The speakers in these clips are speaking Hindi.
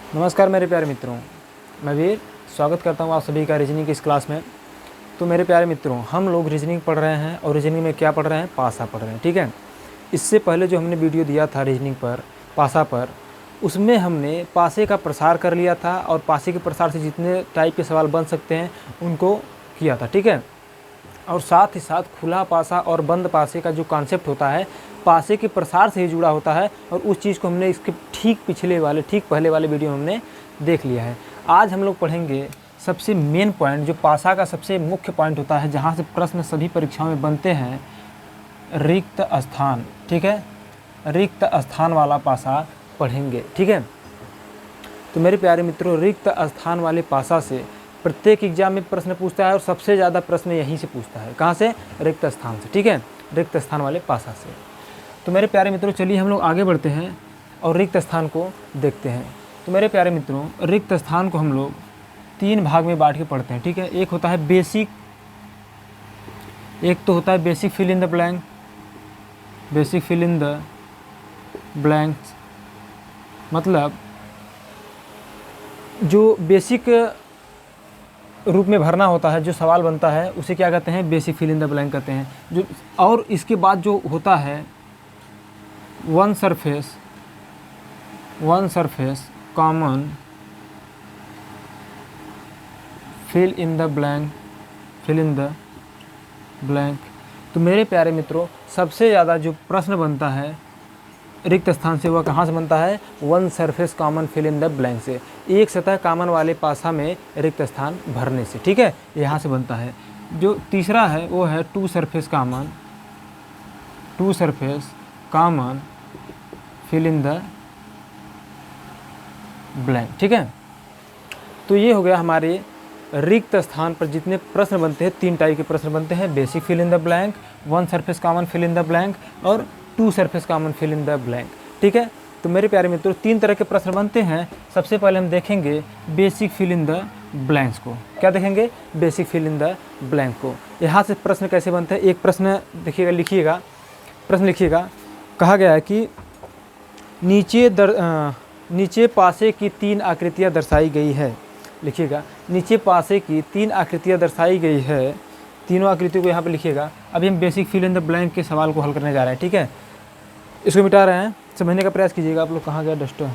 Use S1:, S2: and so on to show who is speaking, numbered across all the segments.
S1: नमस्कार मेरे प्यारे मित्रों, मैं वीर स्वागत करता हूँ आप सभी का रीजनिंग की इस क्लास में। तो मेरे प्यारे मित्रों, हम लोग रीजनिंग पढ़ रहे हैं और रीजनिंग में क्या पढ़ रहे हैं, पासा पढ़ रहे हैं। ठीक है, इससे पहले जो हमने वीडियो दिया था रीजनिंग पर, पासा पर, उसमें हमने पासे का प्रसार कर लिया था और पासे के प्रसार से जितने टाइप के सवाल बन सकते हैं उनको किया था। ठीक है, और साथ ही साथ खुला पासा और बंद पासे का जो कॉन्सेप्ट होता है पासे के प्रसार से ही जुड़ा होता है, और उस चीज़ को हमने इसके ठीक पहले वाले वीडियो में हमने देख लिया है। आज हम लोग पढ़ेंगे सबसे मेन पॉइंट, जो पासा का सबसे मुख्य पॉइंट होता है, जहाँ से प्रश्न सभी परीक्षाओं में बनते हैं, रिक्त स्थान। ठीक है, रिक्त स्थान वाला पासा पढ़ेंगे। ठीक है, तो मेरे प्यारे मित्रों, रिक्त स्थान वाले पासा से प्रत्येक एग्जाम में प्रश्न पूछता है और सबसे ज़्यादा प्रश्न यहीं से पूछता है। कहाँ से? रिक्त स्थान से। ठीक है, रिक्त स्थान वाले पासा से। तो मेरे प्यारे मित्रों, चलिए हम लोग आगे बढ़ते हैं और रिक्त स्थान को देखते हैं। तो मेरे प्यारे मित्रों, रिक्त स्थान को हम लोग 3 भाग में बांट के पढ़ते हैं। ठीक है, एक होता है बेसिक, एक तो होता है basic fill in the blank, basic fill in the blank, मतलब जो बेसिक रूप में भरना होता है, जो सवाल बनता है उसे क्या कहते हैं? Basic fill in the blank कहते हैं। जो और इसके बाद जो होता है one surface common fill in the blank, तो मेरे प्यारे मित्रों, सबसे ज़्यादा जो प्रश्न बनता है रिक्त स्थान से, वह कहाँ से बनता है? One surface common fill in the blank से, एक सतह कॉमन वाले पासा में रिक्त स्थान भरने से। ठीक है, यहाँ से बनता है। जो तीसरा है वो है two surface common fill in the blank. ठीक है, तो ये हो गया हमारे रिक्त स्थान पर जितने प्रश्न बनते हैं। 3 टाइप के प्रश्न बनते हैं: basic fill in the blank, one surface common fill in the blank और two surface common fill in the blank. ठीक है, तो मेरे प्यारे मित्रों, 3 तरह के प्रश्न बनते हैं। सबसे पहले हम देखेंगे basic fill in the blanks को। क्या देखेंगे? Basic fill in the blank को। यहाँ से प्रश्न कैसे बनते हैं? एक प्रश्न देखिएगा, प्रश्न लिखिएगा। कहा गया है कि नीचे पासे की 3 आकृतियाँ दर्शाई गई है। लिखिएगा, नीचे पासे की 3 आकृतियाँ दर्शाई गई है। तीनों आकृतियों को यहाँ पे लिखिएगा। अभी हम basic fill in the blank के सवाल को हल करने जा रहे हैं। ठीक है, इसको मिटा रहे हैं, समझने का प्रयास कीजिएगा। आप लोग कहाँ गए डस्टर?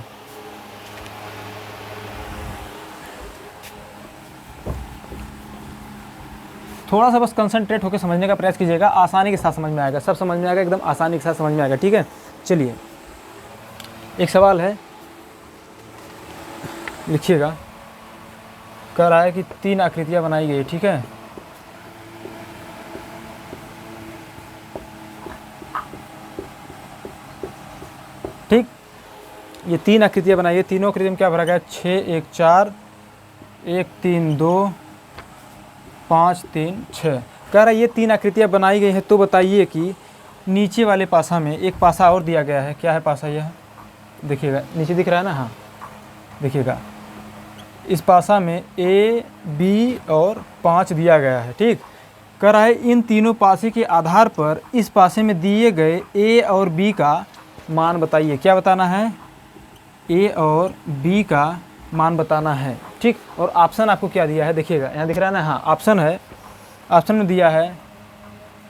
S1: थोड़ा सा बस कंसंट्रेट होकर समझने का प्रयास कीजिएगा, आसानी के साथ समझ में आएगा, सब समझ में आएगा, एकदम आसानी के साथ समझ में आएगा। ठीक है, चलिए एक सवाल है, लिखिएगा। कह रहा है कि 3 आकृतियाँ बनाई गई। ठीक है, ठीक, ये 3 आकृतियाँ बनाई है। तीनों आकृति में क्या भरा गया? 6 1 4 1 3 2 5 3 6। कह रहा है ये 3 आकृतियाँ बनाई गई है। तो बताइए कि नीचे वाले पासा में एक पासा और दिया गया है। क्या है पासा? यह देखिएगा, नीचे दिख रहा है ना? हाँ, देखिएगा, इस पासा में A, B और 5 दिया गया है। ठीक, कह रहा है इन तीनों पासे के आधार पर इस पासे में दिए गए A और B का मान बताइए। क्या बताना है? A और B का मान बताना है। ठीक, और ऑप्शन आपको क्या दिया है? देखिएगा, यहाँ दिख रहा है ना? हाँ, ऑप्शन है। ऑप्शन में दिया है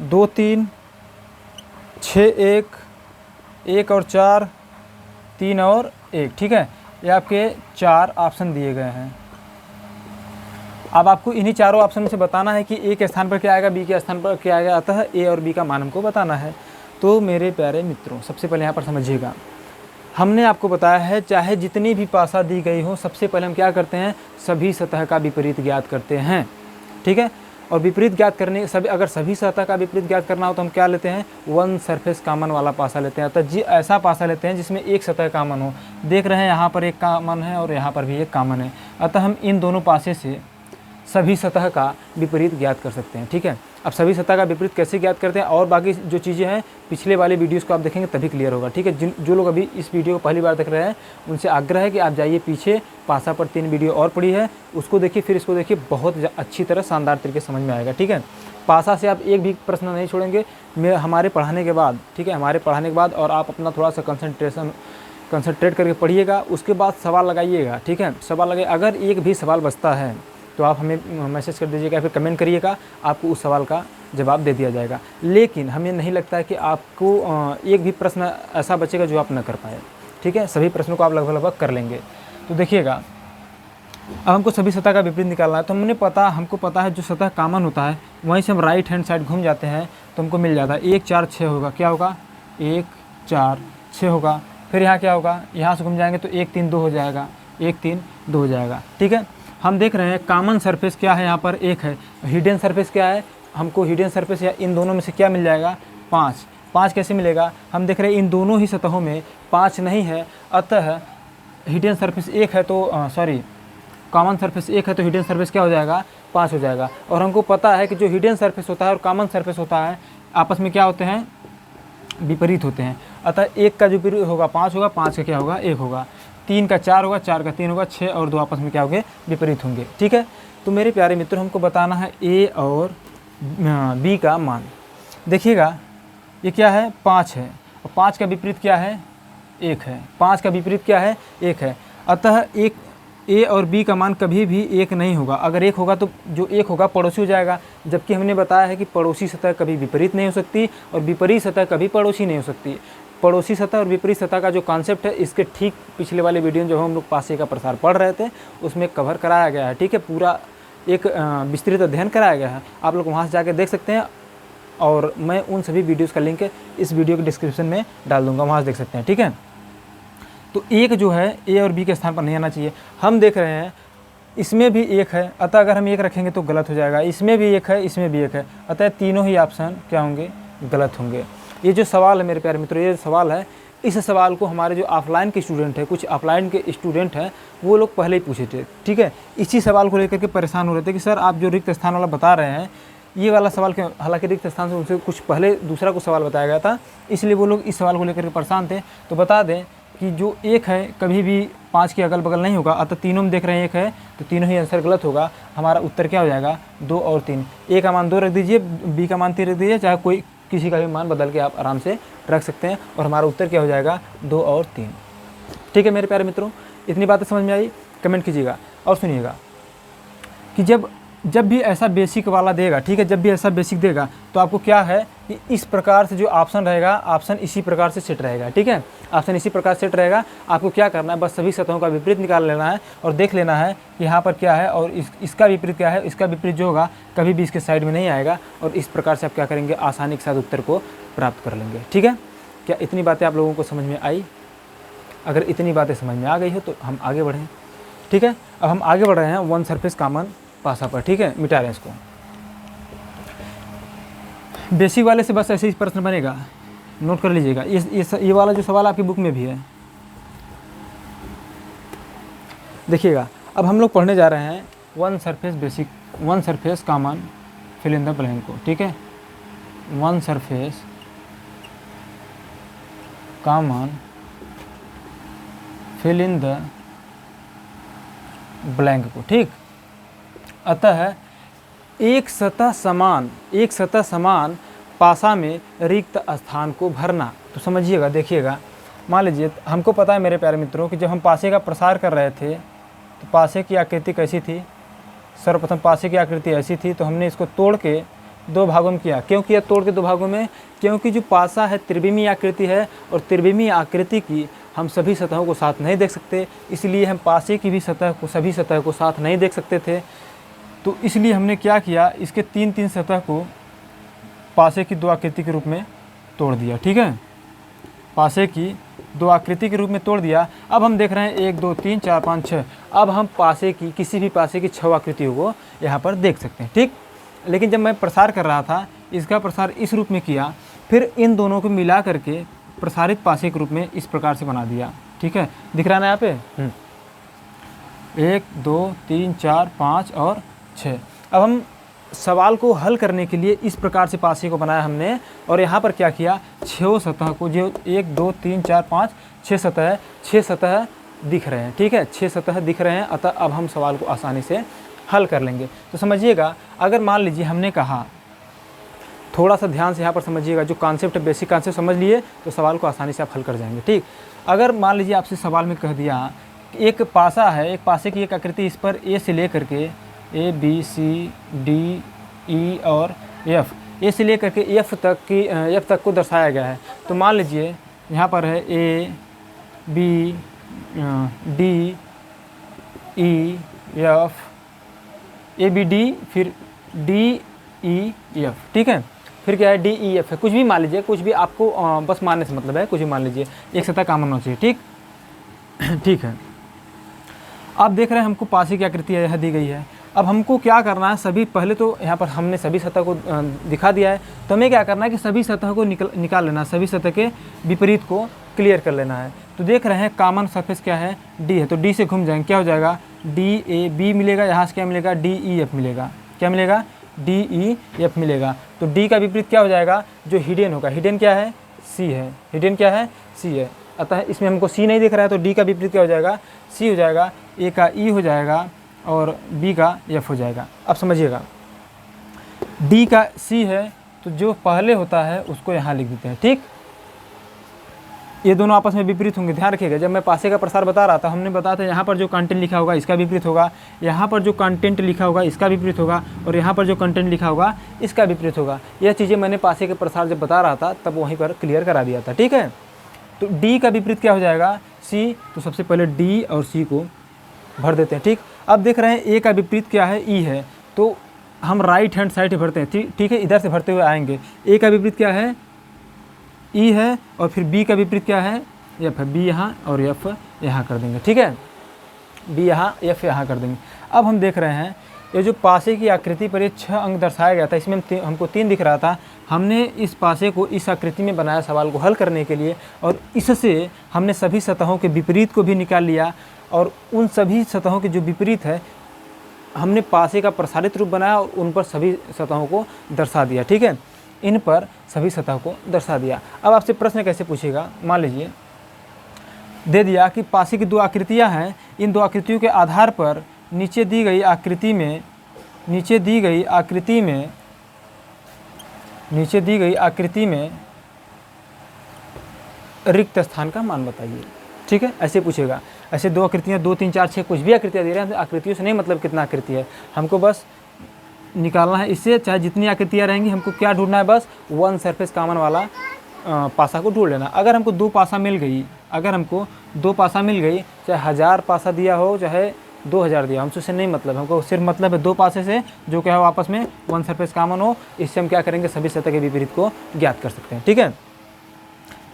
S1: 2 3 6 1 और 4 3 और 1। ठीक है, ये आपके 4 ऑप्शन दिए गए हैं। अब आपको इन्हीं चारों ऑप्शन में से बताना है कि A के स्थान पर क्या आएगा, B के स्थान पर क्या आएगा। अतः A और B का मान हमको बताना है। तो मेरे प्यारे मित्रों, सबसे पहले यहाँ पर समझिएगा, हमने आपको बताया है चाहे जितनी भी पासा दी गई हो, सबसे पहले हम क्या करते हैं? सभी सतह का विपरीत ज्ञात करते हैं। ठीक है, और विपरीत ज्ञात करने अगर सभी सतह का विपरीत ज्ञात करना हो तो हम क्या लेते हैं? वन सरफेस कॉमन वाला पासा लेते हैं। अतः ऐसा पासा लेते हैं जिसमें एक सतह कॉमन हो। देख रहे हैं यहाँ पर एक कॉमन है और यहाँ पर भी एक कॉमन है। अतः हम इन दोनों पासे से सभी सतह का विपरीत ज्ञात कर सकते हैं। ठीक है, अब सभी सतह का विपरीत कैसे ज्ञात करते हैं और बाकी जो चीज़ें हैं पिछले वाले वीडियोस को आप देखेंगे तभी क्लियर होगा। ठीक है, जो लोग अभी इस वीडियो को पहली बार देख रहे हैं उनसे आग्रह है कि आप जाइए पीछे, पासा पर 3 वीडियो और पड़ी है, उसको देखिए, फिर इसको देखिए, बहुत अच्छी तरह शानदार तरीके से समझ में आएगा। ठीक है, पासा से आप एक भी प्रश्न नहीं छोड़ेंगे हमारे पढ़ाने के बाद। ठीक है, हमारे पढ़ाने के बाद, और आप अपना थोड़ा सा कंसंट्रेट करके पढ़िएगा, उसके बाद सवाल लगाइएगा, ठीक है। सवाल लगाइए, अगर एक भी सवाल बचता है तो आप हमें मैसेज कर दीजिएगा, फिर कमेंट करिएगा, आपको उस सवाल का जवाब दे दिया जाएगा। लेकिन हमें नहीं लगता है कि आपको एक भी प्रश्न ऐसा बचेगा जो आप न कर पाए, ठीक है। सभी प्रश्नों को आप लगभग कर लेंगे। तो देखिएगा, अब हमको सभी सतह का विपरीत निकालना है। तो हमको पता है जो सतह कॉमन होता है वहीं से हम राइट हैंड साइड घूम जाते हैं तो हमको मिल जाता है 1 4 6 होगा। क्या होगा? 1 4 6 होगा। फिर यहाँ क्या होगा? यहाँ से घूम जाएंगे तो 1 3 2 हो जाएगा, 1 3 2 हो जाएगा, ठीक है। हम देख रहे हैं कॉमन सरफेस क्या है, यहाँ पर 1 है। हिडन सरफेस क्या है? हमको हिडन सरफेस या इन दोनों में से क्या मिल जाएगा? 5। 5 कैसे मिलेगा? हम देख रहे हैं इन दोनों ही सतहों में 5 नहीं है, अतः हिडन सरफेस 1 है तो कॉमन सरफेस 1 है तो हिडन सरफेस क्या हो जाएगा? 5 हो जाएगा। और हमको पता है कि जो हिडन सरफेस होता है और कॉमन सरफेस होता है आपस में क्या होते हैं? विपरीत होते हैं। अतः 1 का जो विपरीत होगा 5 होगा, 5 का क्या होगा? 1 होगा। 3 का 4 होगा, 4 का 3 होगा, 6 और 2 आपस में क्या होंगे? विपरीत होंगे, ठीक है। तो मेरे प्यारे मित्रों, हमको बताना है ए और बी का मान। देखिएगा, ये क्या है? 5 है और 5 का विपरीत क्या है? 1 है। 5 का विपरीत क्या है? 1 है। अतः एक ए और बी का मान कभी भी 1 नहीं होगा। अगर 1 होगा तो जो 1 होगा पड़ोसी हो जाएगा, जबकि हमने बताया है कि पड़ोसी सतह कभी विपरीत नहीं हो सकती और विपरीत सतह कभी पड़ोसी नहीं हो सकती। पड़ोसी सतह और विपरीत सतह का जो कॉन्सेप्ट है, इसके ठीक पिछले वाले वीडियो जो हम लोग पासे का प्रसार पढ़ रहे थे उसमें कवर कराया गया है, ठीक है। पूरा एक विस्तृत अध्ययन कराया गया है, आप लोग वहाँ से जाके देख सकते हैं। और मैं उन सभी वीडियोज़ का लिंक इस वीडियो के डिस्क्रिप्शन में डाल दूँगा, वहाँ से देख सकते हैं, ठीक है। तो 1 जो है ए और बी के स्थान पर नहीं आना चाहिए। हम देख रहे हैं इसमें भी 1 है, अतः अगर हम 1 रखेंगे तो गलत हो जाएगा। इसमें भी 1 है, इसमें भी 1 है, अतः तीनों ही ऑप्शन क्या होंगे? गलत होंगे। ये जो सवाल है मेरे प्यारे मित्रों, ये सवाल है, इस सवाल को हमारे जो ऑफलाइन के स्टूडेंट हैं, कुछ ऑफलाइन के स्टूडेंट हैं, वो लोग पहले ही पूछे थे, ठीक है। इसी सवाल को लेकर के परेशान हो रहे थे कि सर आप जो रिक्त स्थान वाला बता रहे हैं, ये वाला सवाल क्यों? हालांकि रिक्त स्थान से उनसे कुछ पहले दूसरा को सवाल बताया गया था, इसलिए वो लोग इस सवाल को लेकर के परेशान थे। तो बता दें कि जो 1 है कभी भी 5 के अगल बगल नहीं होगा, अतः तीनों में देख रहे हैं 1 है तो तीनों ही आंसर गलत होगा। हमारा उत्तर क्या हो जाएगा? 2 और 3। ए का मान 2 रख दीजिए, बी का मान 3 रख दीजिए, चाहे कोई किसी का भी मान बदल के आप आराम से रख सकते हैं और हमारा उत्तर क्या हो जाएगा? 2 और 3, ठीक है। मेरे प्यारे मित्रों, इतनी बातें समझ में आई? कमेंट कीजिएगा और सुनिएगा कि जब भी ऐसा बेसिक वाला देगा, ठीक है, जब भी ऐसा बेसिक देगा तो आपको क्या है कि इस प्रकार से जो ऑप्शन रहेगा, ऑप्शन इसी प्रकार से सेट रहेगा, ठीक है। ऑप्शन इसी प्रकार सेट रहेगा। आपको क्या करना है? बस सभी सतहों का विपरीत निकाल लेना है और देख लेना है कि यहाँ पर क्या है और इसका विपरीत क्या है। इसका विपरीत जो होगा कभी भी इसके साइड में नहीं आएगा और इस प्रकार से आप क्या करेंगे? आसानी के साथ उत्तर को प्राप्त कर लेंगे, ठीक है। क्या इतनी बातें आप लोगों को समझ में आई? अगर इतनी बातें समझ में आ गई हो तो हम आगे बढ़ें, ठीक है। अब हम आगे बढ़ रहे हैं वन सरफेस कॉमन पासा पर, ठीक है। मिटा रहे हैं इसको। बेसिक वाले से बस ऐसे ही प्रश्न बनेगा, नोट कर लीजिएगा। ये वाला जो सवाल आपकी बुक में भी है, देखिएगा। अब हम लोग पढ़ने जा रहे हैं one surface common fill in the blank को, ठीक है। One surface common fill in the blank को, ठीक। अतः एक सतह समान पासा में रिक्त स्थान को भरना। तो समझिएगा, देखिएगा, मान लीजिए हमको पता है मेरे प्यारे मित्रों कि जब हम पासे का प्रसार कर रहे थे तो पासे की आकृति कैसी थी? सर्वप्रथम पासे की आकृति ऐसी थी, तो हमने इसको तोड़ के 2 भागों में किया। क्यों किया तोड़ के 2 भागों में? क्योंकि जो पासा है त्रिविमीय आकृति है और त्रिविमीय आकृति की हम सभी सतहों को साथ नहीं देख सकते, इसलिए हम पासे की भी सभी सतह को साथ नहीं देख सकते थे। तो इसलिए हमने क्या किया? इसके 3-3 सतह को पासे की 2 आकृति के रूप में तोड़ दिया, ठीक है। पासे की 2 आकृति के रूप में तोड़ दिया। अब हम देख रहे हैं 1 2 3 4 5 6। अब हम पासे की किसी भी पासे की 6 आकृतियों को यहाँ पर देख सकते हैं, ठीक। लेकिन जब मैं प्रसार कर रहा था, इसका प्रसार इस रूप में किया, फिर इन दोनों को मिला करके प्रसारित पासे के रूप में इस प्रकार से बना दिया, ठीक है। दिख रहा है ना यहाँ पे? 1 2 3 4 5 और 6। अब हम सवाल को हल करने के लिए इस प्रकार से पासे को बनाया हमने और यहाँ पर क्या किया? 6 सतह को, जो 1 2 3 4 5 6 सतह है, 6 सतह दिख रहे हैं, ठीक है। 6 सतह दिख रहे हैं, अतः अब हम सवाल को आसानी से हल कर लेंगे। तो समझिएगा, अगर मान लीजिए हमने कहा, थोड़ा सा ध्यान से यहाँ पर समझिएगा, जो कॉन्सेप्ट है बेसिक कॉन्सेप्ट समझ लिए तो सवाल को आसानी से आप हल कर जाएंगे, ठीक। अगर मान लीजिए आपसे सवाल में कह दिया कि एक पासा है, एक पासे की एक आकृति, इस पर ए से लेकर के A B C D E और एफ, ए से लेकर के एफ तक को दर्शाया गया है। तो मान लीजिए यहाँ पर है A B D E F, A B D, फिर डी ई एफ, ठीक है। फिर क्या है डी ई एफ है, कुछ भी मान लीजिए, कुछ भी आपको बस मानने से मतलब है, कुछ भी मान लीजिए, एक सतह कॉमन होना चाहिए, ठीक ठीक है। आप देख रहे हैं हमको पासे की आकृति यह दी गई है। अब हमको क्या करना है, सभी पहले तो यहाँ पर हमने सभी सतह को दिखा दिया है, तो हमें क्या करना है कि सभी सतह को निकाल लेना है, सभी सतह के विपरीत को क्लियर कर लेना है। तो देख रहे हैं कॉमन सरफेस क्या है, डी है, तो डी से घूम जाएंगे, क्या हो जाएगा डी ए बी मिलेगा, यहाँ से क्या मिलेगा डी ई एफ मिलेगा, क्या मिलेगा डी ई एफ मिलेगा। तो डी का विपरीत क्या हो जाएगा, जो हिडन होगा, हिडन क्या है सी है, हिडन क्या है सी है, अतः इसमें हमको सी नहीं दिख रहा है, तो डी का विपरीत क्या हो जाएगा सी हो जाएगा, ए का ई हो जाएगा और बी का एफ हो जाएगा। अब समझिएगा डी का सी है, तो जो पहले होता है उसको यहाँ लिख देते हैं, ठीक। ये दोनों आपस में विपरीत होंगे, ध्यान रखिएगा। जब मैं पासे का प्रसार बता रहा था, हमने बताया था यहाँ पर जो कंटेंट लिखा होगा इसका विपरीत होगा, यहाँ पर जो कंटेंट लिखा होगा इसका विपरीत होगा, और यहाँ पर जो कंटेंट लिखा होगा इसका विपरीत होगा। यह चीज़ें मैंने पासे के प्रसार जब बता रहा था तब वहीं पर क्लियर करा दिया था, ठीक है। तो डी का विपरीत क्या हो जाएगा सी, तो सबसे पहले डी और सी को भर देते हैं, ठीक। अब देख रहे हैं ए का विपरीत क्या है ई है, तो हम राइट हैंड साइड भरते हैं, ठीक है, इधर से भरते हुए आएंगे। ए का विपरीत क्या है ई है, और फिर बी का विपरीत क्या है एफ है, बी यहाँ और एफ यहाँ कर देंगे, ठीक है, बी यहाँ एफ यहाँ कर देंगे। अब हम देख रहे हैं ये जो पासे की आकृति पर ये 6 अंक दर्शाया गया था, इसमें हमको 3 दिख रहा था। हमने इस पासे को इस आकृति में बनाया सवाल को हल करने के लिए, और इससे हमने सभी सतहों के विपरीत को भी निकाल लिया, और उन सभी सतहों के जो विपरीत है हमने पासे का प्रसारित रूप बनाया और उन पर सभी सतहों को दर्शा दिया, ठीक है, इन पर सभी सतह को दर्शा दिया। अब आपसे प्रश्न कैसे पूछेगा, मान लीजिए दे दिया कि पासे की 2 आकृतियां हैं, इन 2 आकृतियों के आधार पर नीचे दी गई आकृति में रिक्त स्थान का मान बताइए, ठीक है, ऐसे पूछेगा। ऐसे 2 आकृतियाँ 2 3 4 6 कुछ भी आकृतियाँ दे रहे हैं, आकृतियों से नहीं मतलब कितना आकृति है, हमको बस निकालना है इससे, चाहे जितनी आकृतियाँ रहेंगी हमको क्या ढूंढना है, बस 1 सरफेस कॉमन वाला पासा को ढूंढ लेना। अगर हमको 2 पासा मिल गई, चाहे 1000 पासा दिया हो चाहे 2000 दिया, हमसे उससे नहीं मतलब, हमको सिर्फ मतलब है 2 पासे से जो क्या हो आपस में 1 सरफेस कॉमन हो, इससे हम क्या करेंगे सभी सतह के विपरीत को ज्ञात कर सकते हैं, ठीक है।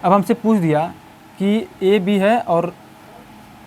S1: अब हमसे पूछ दिया कि ए बी है और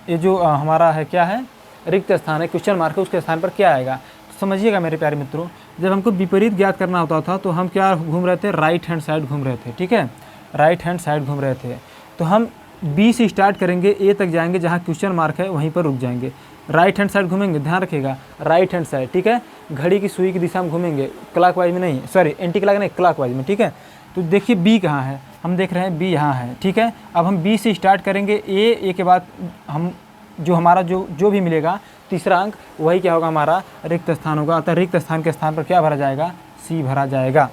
S1: ये जो हमारा है क्या है रिक्त स्थान है, क्वेश्चन मार्क है, उसके स्थान पर क्या आएगा। तो समझिएगा मेरे प्यारे मित्रों, जब हमको विपरीत ज्ञात करना होता था तो हम क्या घूम रहे थे, राइट हैंड साइड घूम रहे थे, ठीक है, राइट हैंड साइड घूम रहे थे। तो हम बी से स्टार्ट करेंगे, ए तक जाएंगे, जहाँ क्वेश्चन मार्क है वहीं पर रुक जाएंगे, राइट हैंड साइड घूमेंगे, ध्यान रखिएगा राइट हैंड साइड, ठीक है, घड़ी की सुई की दिशा में घूमेंगे, क्लॉकवाइज में नहीं, सॉरी एंटी क्लॉक नहीं, क्लॉकवाइज में, ठीक है। तो देखिए बी कहाँ है, हम देख रहे हैं बी यहाँ है, ठीक है। अब हम बी से स्टार्ट करेंगे, ए के बाद हम जो हमारा जो भी मिलेगा तीसरा अंक वही क्या होगा हमारा रिक्त स्थान होगा, अतः रिक्त स्थान के स्थान पर क्या भरा जाएगा सी भरा जाएगा,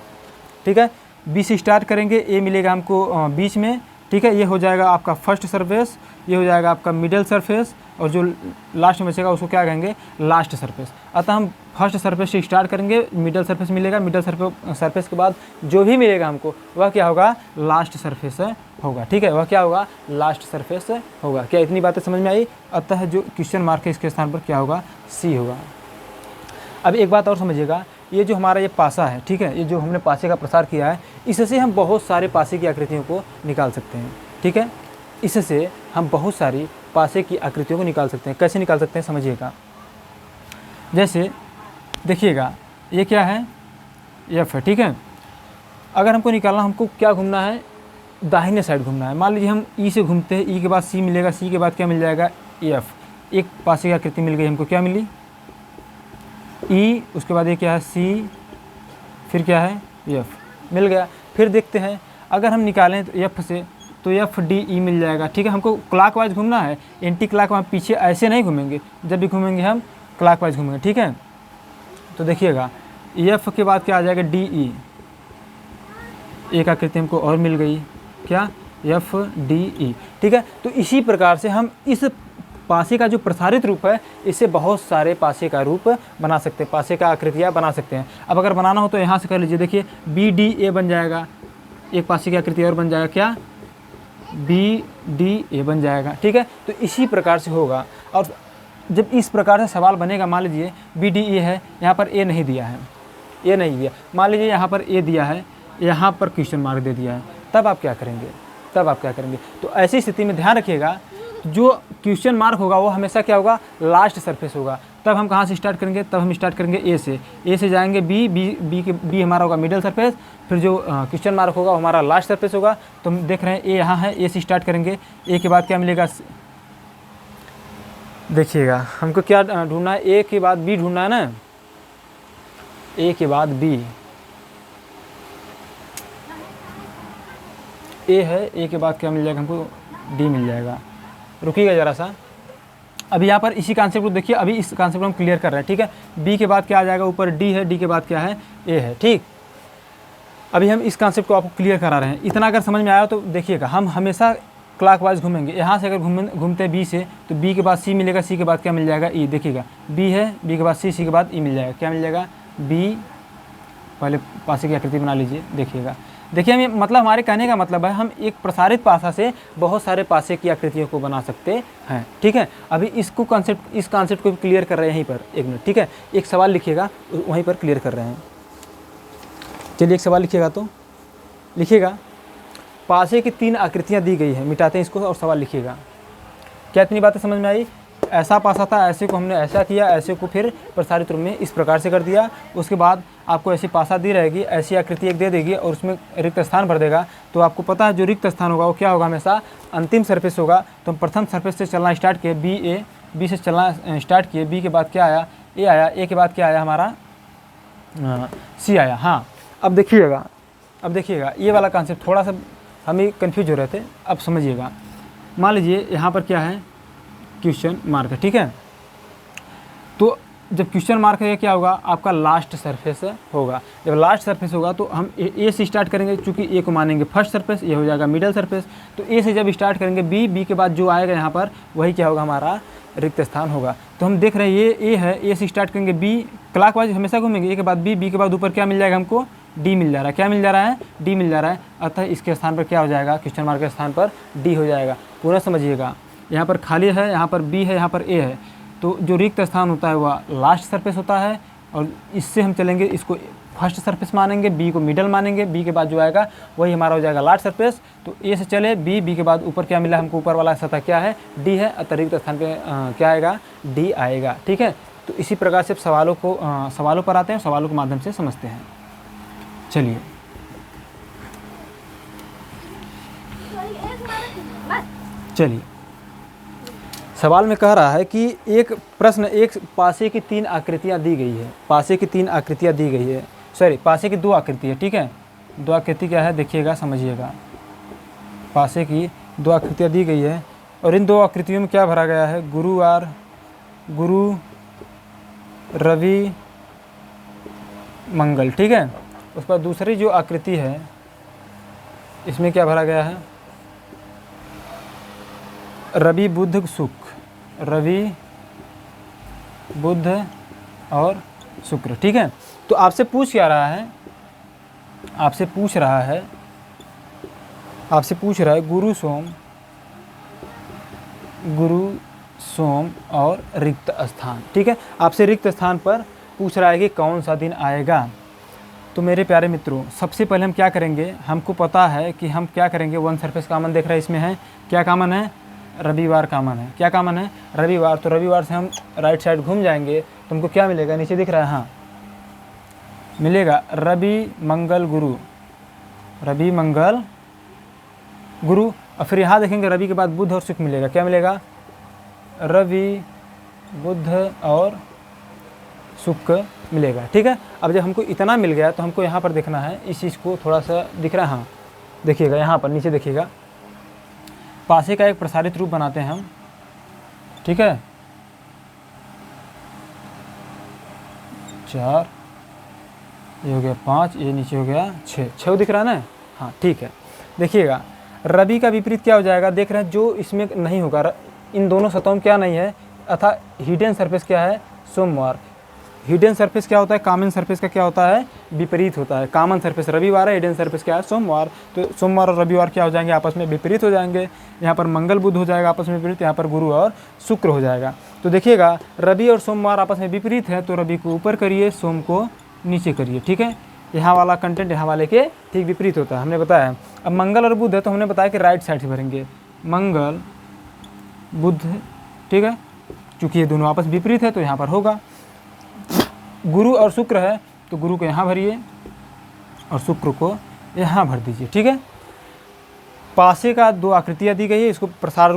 S1: ठीक है। बी से स्टार्ट करेंगे, ए मिलेगा हमको बीच में, ठीक है, ये हो जाएगा आपका फर्स्ट सरफेस, ये हो जाएगा आपका मिडल सरफेस, और जो लास्ट में बचेगा उसको क्या कहेंगे लास्ट सरफेस। अतः हम फर्स्ट सरफेस से स्टार्ट करेंगे, मिडल सरफेस मिलेगा, मिडल सरफेस के बाद जो भी मिलेगा हमको वह क्या होगा लास्ट सरफेस होगा, ठीक है, वह क्या होगा लास्ट सरफेस होगा। क्या इतनी बातें समझ में आई। अतः जो क्वेश्चन मार्क है इसके स्थान पर क्या होगा सी होगा। अब एक बात और समझिएगा, ये जो हमारा ये पासा है, ठीक है, ये जो हमने पासे का प्रसार किया है, इससे हम बहुत सारे पासे की आकृतियों को निकाल सकते हैं, ठीक है, इससे हम बहुत सारी पासे की आकृतियों को निकाल सकते हैं। कैसे निकाल सकते हैं समझिएगा, जैसे देखिएगा ये क्या है एफ है, ठीक है। अगर हमको निकालना, हमको क्या घूमना है दाहिने साइड घूमना है। मान लीजिए हम ई से घूमते हैं, ई के बाद सी मिलेगा, सी के बाद क्या मिल जाएगा एफ, एक पासे की आकृति मिल गई हमको, क्या मिली ई, उसके बाद ये क्या है सी, फिर क्या है एफ मिल गया। फिर देखते हैं अगर हम निकालें तो एफ से तो एफ डी ई मिल जाएगा, ठीक है। हमको क्लॉकवाइज घूमना है, एंटी क्लॉकवाइज पीछे ऐसे नहीं घूमेंगे, जब भी घूमेंगे हम क्लॉकवाइज घूमेंगे, ठीक है। तो देखिएगा एफ के बाद क्या आ जाएगा डी ई, एक आकृति हमको और मिल गई, क्या FDE, ठीक है। तो इसी प्रकार से हम इस पासे का जो प्रसारित रूप है इससे बहुत सारे पासे का रूप बना सकते हैं, पासे का आकृतियाँ बना सकते हैं। अब अगर बनाना हो तो यहाँ से कर लीजिए, देखिए BDA बन जाएगा, एक पासे की आकृति और बन जाएगा, क्या BDA बन जाएगा, ठीक है। तो इसी प्रकार से होगा। और जब इस प्रकार से सवाल बनेगा, मान लीजिए BDA है, यहाँ पर A नहीं दिया है, A नहीं दिया, मान लीजिए यहाँ पर A दिया है, यहाँ पर क्वेश्चन मार्क दे दिया है, तब आप क्या करेंगे, तब आप क्या करेंगे। तो ऐसी स्थिति में ध्यान रखिएगा, जो क्वेश्चन मार्क होगा वो हमेशा क्या होगा, लास्ट सरफेस होगा। तब हम कहाँ से स्टार्ट करेंगे, तब हम स्टार्ट करेंगे ए से जाएंगे बी हमारा होगा मिडिल सरफेस, फिर जो क्वेश्चन मार्क होगा वो हमारा लास्ट सरफेस होगा। तो हम देख रहे हैं ए यहाँ है, ए से स्टार्ट करेंगे, ए के बाद क्या मिलेगा, देखिएगा हमको क्या ढूंढना है, ए के बाद बी ढूंढना है ना, ए के बाद बी, ए है, ए के बाद क्या मिल जाएगा हमको, डी मिल जाएगा। रुकिएगा ज़रा सा, अभी यहाँ पर इसी कॉन्सेप्ट को देखिए, अभी इस कॉन्सेप्ट को हम क्लियर कर रहे हैं, ठीक है। बी के बाद क्या आ जाएगा, ऊपर डी है, डी के बाद क्या है, ए है, ठीक। अभी हम इस कॉन्सेप्ट को आपको क्लियर करा रहे हैं। इतना अगर समझ में आया तो देखिएगा, हम हमेशा क्लॉकवाइज घूमेंगे। यहाँ से अगर घूमते हैं बी से, तो बी के बाद सी मिलेगा, सी के बाद क्या मिल जाएगा, ई। देखिएगा बी है, बी के बाद सी, सी के बाद ई मिल जाएगा, क्या मिल जाएगा, बी। पहले पासे की आकृति बना लीजिए, देखिएगा। देखिए हम मतलब हमारे कहने का मतलब है, हम एक प्रसारित पासा से बहुत सारे पासे की आकृतियों को बना सकते हैं, ठीक है। अभी इस कॉन्सेप्ट को क्लियर कर रहे हैं यहीं पर, एक मिनट, ठीक है। एक सवाल लिखिएगा, वहीं पर क्लियर कर रहे हैं। चलिए एक सवाल लिखिएगा, तो लिखिएगा, पासे की 3 आकृतियाँ दी गई हैं, मिटाते हैं इसको और सवाल लिखिएगा। क्या इतनी बातें समझ में आई, ऐसा पासा था, ऐसे को हमने ऐसा किया, ऐसे को फिर प्रसारित रूप में इस प्रकार से कर दिया। उसके बाद आपको ऐसी पासा दी रहेगी, ऐसी आकृति एक दे देगी और उसमें रिक्त स्थान भर देगा। तो आपको पता है जो रिक्त स्थान होगा वो क्या होगा, हमेशा अंतिम सरफेस होगा। तो हम प्रथम सरफेस से चलना स्टार्ट किए, बी से चलना स्टार्ट किए, बी के बाद क्या आया, ए आया, ए के बाद क्या आया हमारा, सी आया। हाँ, अब देखिएगा ये वाला कॉन्सेप्ट थोड़ा सा हम ही कन्फ्यूज हो रहे थे, अब समझिएगा। मान लीजिए यहाँ पर क्या है, क्वेश्चन मार्क है, ठीक है। तो जब क्वेश्चन मार्क है क्या होगा, आपका लास्ट सरफेस होगा। जब लास्ट सरफेस होगा तो हम ए से स्टार्ट करेंगे, चूंकि ए को मानेंगे फर्स्ट सरफेस, ये हो जाएगा मिडिल सरफेस। तो ए से जब स्टार्ट करेंगे बी के बाद जो आएगा यहाँ पर वही क्या होगा, हमारा रिक्त स्थान होगा। तो हम देख रहे हैं ये ए है, ए से स्टार्ट करेंगे, बी क्लॉकवाइज हमेशा घूमेंगे, ए के बाद बी के बाद ऊपर क्या मिल जाएगा हमको, डी मिल जा रहा है, क्या मिल जा रहा है, डी मिल जा रहा है। अतः इसके स्थान पर क्या हो जाएगा, क्वेश्चन मार्क के स्थान पर डी हो जाएगा। पूरा समझिएगा, यहाँ पर खाली है, यहाँ पर बी है, यहाँ पर ए है। तो जो रिक्त स्थान होता है वह लास्ट सरफेस होता है, और इससे हम चलेंगे, इसको फर्स्ट सरफेस मानेंगे, बी को मिडल मानेंगे, बी के बाद जो आएगा वही हमारा हो जाएगा लास्ट सरफेस। तो ए से चले बी के बाद ऊपर क्या मिला हमको, ऊपर वाला सतह क्या है, डी है। अतिरिक्त स्थान पे क्या आएगा, डी आएगा, ठीक है। तो इसी प्रकार से सवालों पर आते हैं, सवालों के माध्यम से समझते हैं। चलिए सवाल में कह रहा है कि एक पासे की 3 आकृतियाँ दी गई है, पासे की 2 आकृति है, ठीक है। 2 आकृति क्या है, देखिएगा, समझिएगा। पासे की 2 आकृतियाँ दी गई है और इन 2 आकृतियों में क्या भरा गया है, गुरु रवि मंगल, ठीक है। उस पर दूसरी जो आकृति है इसमें क्या भरा गया है, रवि बुध और शुक्र, ठीक है। तो आपसे पूछ रहा है गुरु सोम और रिक्त स्थान, ठीक है। आपसे रिक्त स्थान पर पूछ रहा है कि कौन सा दिन आएगा। तो मेरे प्यारे मित्रों, सबसे पहले हम क्या करेंगे, हमको पता है कि हम क्या करेंगे, वन सरफेस कॉमन देख रहे हैं, इसमें है क्या कॉमन है, रविवार कॉमन है। क्या कॉमन है, रविवार। तो रविवार से हम राइट साइड घूम जाएंगे, तुमको क्या मिलेगा, नीचे दिख रहा है, हाँ मिलेगा, रवि मंगल गुरु। और फिर यहाँ देखेंगे रवि के बाद बुध और शुक्र मिलेगा, क्या मिलेगा, रवि बुध और शुक्र मिलेगा, ठीक है। अब जब हमको इतना मिल गया तो हमको यहाँ पर देखना है, इस चीज़ को थोड़ा सा दिख रहा है, हाँ देखिएगा, यहाँ पर नीचे देखिएगा, पासे का एक प्रसारित रूप बनाते हैं हम, ठीक है। 4, ये हो गया 5, ये नीचे हो गया 6 दिख रहा है ना, हाँ ठीक है। देखिएगा रवि का विपरीत क्या हो जाएगा, देख रहे हैं जो इसमें नहीं होगा, इन दोनों सतहों में क्या नहीं है, अतः हिडन सरफेस क्या है, सोमवार। हिडन सरफेस क्या होता है, कॉमन सरफेस का क्या होता है, विपरीत होता है। कॉमन सरफेस रविवार है, हिडन सरफेस क्या है, सोमवार। तो सोमवार और रविवार क्या हो जाएंगे, आपस में विपरीत हो जाएंगे। यहाँ पर मंगल बुध हो जाएगा आपस में विपरीत, यहाँ पर गुरु और शुक्र हो जाएगा। तो देखिएगा रवि और सोमवार आपस में विपरीत है, तो रवि को ऊपर करिए, सोम को नीचे करिए, ठीक है। यहाँ वाला कंटेंट यहाँ वाले के ठीक विपरीत होता है, हमने बताया। अब मंगल और बुध है तो हमने बताया कि राइट साइड से भरेंगे, मंगल बुध, ठीक है, चूँकि ये दोनों आपस विपरीत है तो यहाँ पर होगा। गुरु और शुक्र है तो गुरु को यहाँ भरिए और शुक्र को यहाँ भर दीजिए, ठीक है। पासे का दो आकृतियाँ दी गई है, इसको प्रसार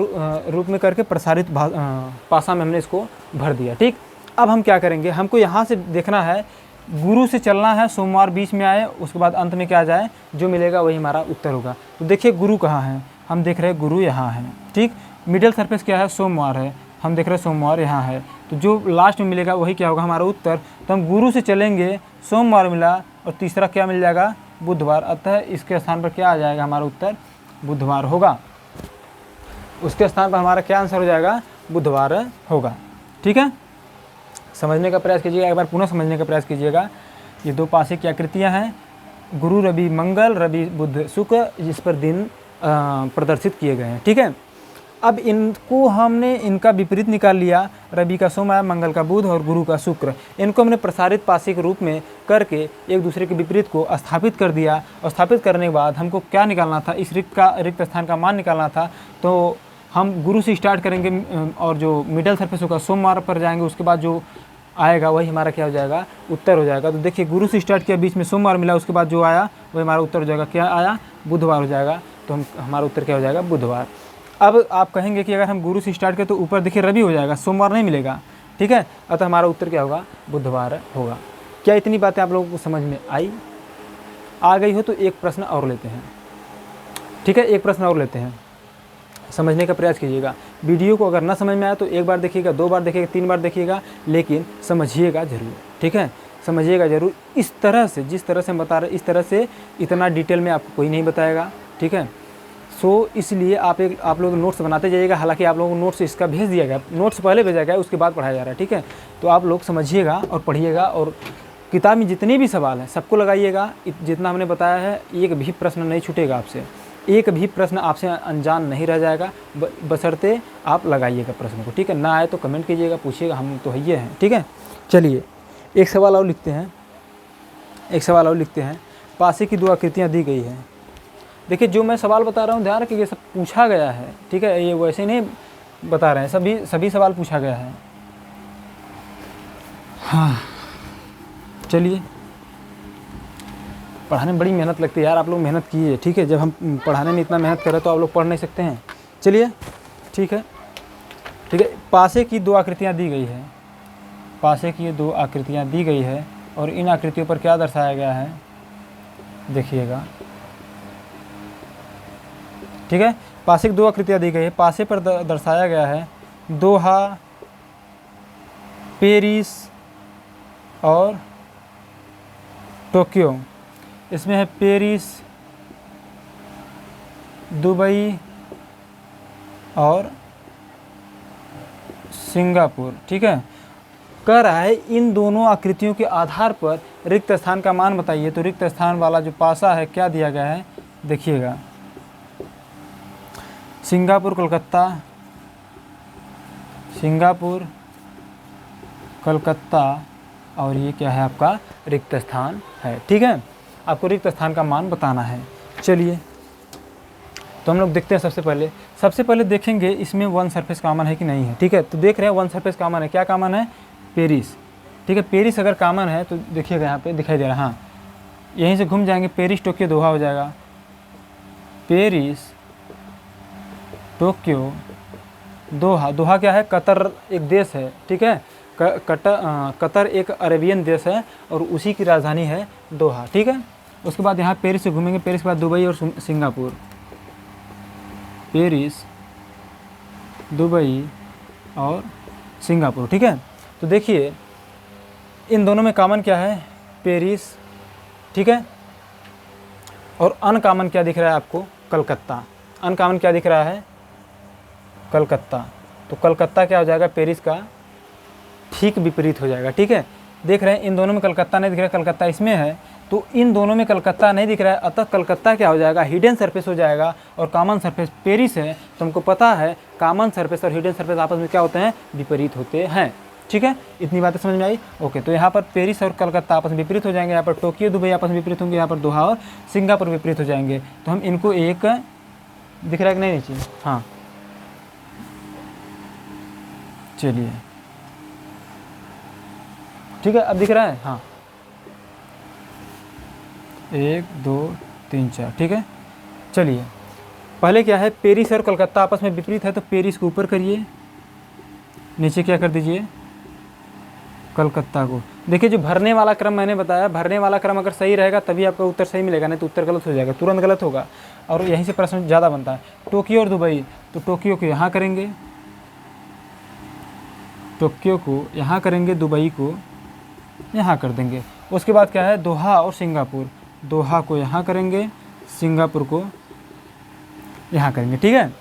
S1: रूप में करके प्रसारित पासा में हमने इसको भर दिया, ठीक। अब हम क्या करेंगे, हमको यहाँ से देखना है, गुरु से चलना है, सोमवार बीच में आए, उसके बाद अंत में क्या आ जाए, जो मिलेगा वही हमारा उत्तर होगा। तो देखिए गुरु कहाँ है, हम देख रहे हैं गुरु यहाँ है, ठीक। मिडिल सरफेस क्या है, सोमवार है, हम देख रहे हैं सोमवार यहाँ है, तो जो लास्ट में मिलेगा वही क्या होगा, हमारा उत्तर। तो हम गुरु से चलेंगे, सोमवार मिला और तीसरा क्या मिल जाएगा, बुधवार। अतः इसके स्थान पर क्या आ जाएगा, हमारा उत्तर बुधवार होगा। उसके स्थान पर हमारा क्या आंसर हो जाएगा, बुधवार होगा, ठीक है। समझने का प्रयास कीजिएगा, एक बार पुनः समझने का प्रयास कीजिएगा। ये दो पासे की आकृतियाँ हैं, गुरु रवि मंगल, रवि बुध शुक्र, जिस पर दिन प्रदर्शित किए गए हैं, ठीक है। अब इनको हमने इनका विपरीत निकाल लिया, रवि का सोम आया, मंगल का बुध और गुरु का शुक्र। इनको हमने प्रसारित पासे के रूप में करके एक दूसरे के विपरीत को स्थापित कर दिया, और स्थापित करने के बाद हमको क्या निकालना था, इस रिक्त स्थान का मान निकालना था। तो हम गुरु से स्टार्ट करेंगे और जो मिडल सरफेस होगा सोमवार पर जाएंगे, उसके बाद जो आएगा वही हमारा क्या हो जाएगा, उत्तर हो जाएगा। तो देखिए गुरु से स्टार्ट किया, बीच में सोमवार मिला, उसके बाद जो आया वही हमारा उत्तर हो जाएगा, क्या आया, बुधवार हो जाएगा। तो हमारा उत्तर क्या हो जाएगा, बुधवार। अब आप कहेंगे कि अगर हम गुरु से स्टार्ट करें तो ऊपर देखिए रवि हो जाएगा, सोमवार नहीं मिलेगा, ठीक है। अतः हमारा उत्तर क्या होगा, बुधवार होगा। क्या इतनी बातें आप लोगों को समझ में आ गई हो तो एक प्रश्न और लेते हैं, ठीक है, एक प्रश्न और लेते हैं, समझने का प्रयास कीजिएगा। वीडियो को अगर ना समझ में आया तो एक बार देखिएगा, दो बार देखिएगा, तीन बार देखिएगा, लेकिन समझिएगा ज़रूर, ठीक है, समझिएगा ज़रूर। इस तरह से, जिस तरह से हम बता रहे इस तरह से इतना डिटेल में आपको कोई नहीं बताएगा, ठीक है। सो इसलिए आप लोग नोट्स बनाते जाइएगा। हालांकि आप लोगों को नोट्स इसका भेज दिया गया, नोट्स पहले भेजा गया, उसके बाद पढ़ाया जा रहा है, ठीक है। तो आप लोग समझिएगा और पढ़िएगा, और किताब में जितने भी सवाल हैं सबको लगाइएगा। जितना हमने बताया है, एक भी प्रश्न नहीं छूटेगा आपसे, एक भी प्रश्न आपसे अनजान नहीं रह जाएगा, बशर्ते आप लगाइएगा प्रश्न को, ठीक है। ना आए तो कमेंट कीजिएगा, पूछिएगा, हम तो ये हैं, ठीक है। चलिए एक सवाल और लिखते हैं, एक सवाल और लिखते हैं। पासे की दो आकृतियाँ दी गई हैं। देखिए जो मैं सवाल बता रहा हूँ ध्यान रखिए, ये सब पूछा गया है, ठीक है, ये वैसे नहीं बता रहे हैं, सभी सवाल पूछा गया है। हाँ चलिए, पढ़ाने में बड़ी मेहनत लगती है यार, आप लोग मेहनत कीजिए, ठीक है। जब हम पढ़ाने में इतना मेहनत करें तो आप लोग पढ़ नहीं सकते हैं। चलिए ठीक है, ठीक है। पासे की दो आकृतियाँ दी गई है, पासे की दो आकृतियाँ दी गई है, और इन आकृतियों पर क्या दर्शाया गया है, देखिएगा, ठीक है। पासे की दो आकृतियाँ दी गई है, पासे पर दर्शाया गया है दोहा, पेरिस और टोक्यो। इसमें है पेरिस, दुबई और सिंगापुर, ठीक है। कह रहा है इन दोनों आकृतियों के आधार पर रिक्त स्थान का मान बताइए। तो रिक्त स्थान वाला जो पासा है क्या दिया गया है, देखिएगा, सिंगापुर कलकत्ता, सिंगापुर कलकत्ता, और ये क्या है आपका रिक्त स्थान है, ठीक है। आपको रिक्त स्थान का मान बताना है। चलिए तो हम लोग देखते हैं। सबसे पहले देखेंगे इसमें वन सरफेस कॉमन है कि नहीं है, ठीक है। तो देख रहे हैं वन सरफेस कॉमन है, क्या कॉमन है, पेरिस, ठीक है। पेरिस अगर कॉमन है तो देखिएगा यहाँ पे दिखाई दे रहा है, हाँ, यहीं से घूम जाएंगे, पेरिस टोक्यो दोहा हो जाएगा, पेरिस टोक्यो दोहा। दोहा क्या है, कतर एक देश है, ठीक है। कतर एक अरेबियन देश है और उसी की राजधानी है दोहा, ठीक है। उसके बाद यहाँ पेरिस से घूमेंगे, पेरिस के बाद दुबई और सिंगापुर, पेरिस, दुबई और सिंगापुर, ठीक है। तो देखिए इन दोनों में कॉमन क्या है, पेरिस, ठीक है। और अनकॉमन क्या दिख रहा है आपको, कलकत्ता। अनकॉमन क्या दिख रहा है, कलकत्ता। तो कलकत्ता क्या हो जाएगा, पेरिस का ठीक विपरीत हो जाएगा। ठीक है, देख रहे हैं इन दोनों में कलकत्ता नहीं दिख रहा है, कलकत्ता इसमें है, तो इन दोनों में कलकत्ता नहीं दिख रहा है, अतः कलकत्ता क्या हो जाएगा, हिडन सरफेस हो जाएगा। और कॉमन सरफेस पेरिस है, तो हमको पता है कॉमन सरफेस और हिडन सरफेस आपस में क्या होते हैं, विपरीत होते हैं। ठीक है, इतनी बातें समझ में आई। ओके, तो यहाँ पर पेरिस और कलकत्ता आपस में विपरीत हो जाएंगे, यहाँ पर टोक्यो दुबई आपस में विपरीत होंगे, यहाँ पर दोहा और सिंगापुर विपरीत हो जाएंगे। तो हम इनको एक दिख रहा है कि नहीं नीचे, हाँ चलिए ठीक है, अब दिख रहा है, हाँ 1 2 3 4। ठीक है, चलिए पहले क्या है, पेरिस और कलकत्ता आपस में विपरीत है, तो पेरिस को ऊपर करिए, नीचे क्या कर दीजिए, कलकत्ता को। देखिए जो भरने वाला क्रम मैंने बताया, भरने वाला क्रम अगर सही रहेगा तभी आपका उत्तर सही मिलेगा, नहीं तो उत्तर गलत हो जाएगा, तुरंत गलत होगा। और यहीं से प्रश्न ज़्यादा बनता है। टोक्यो और दुबई, तो टोक्यो को यहाँ करेंगे, टोक्यो को यहाँ करेंगे, दुबई को यहाँ कर देंगे। उसके बाद क्या है, दोहा और सिंगापुर, दोहा को यहाँ करेंगे, सिंगापुर को यहाँ करेंगे। ठीक है,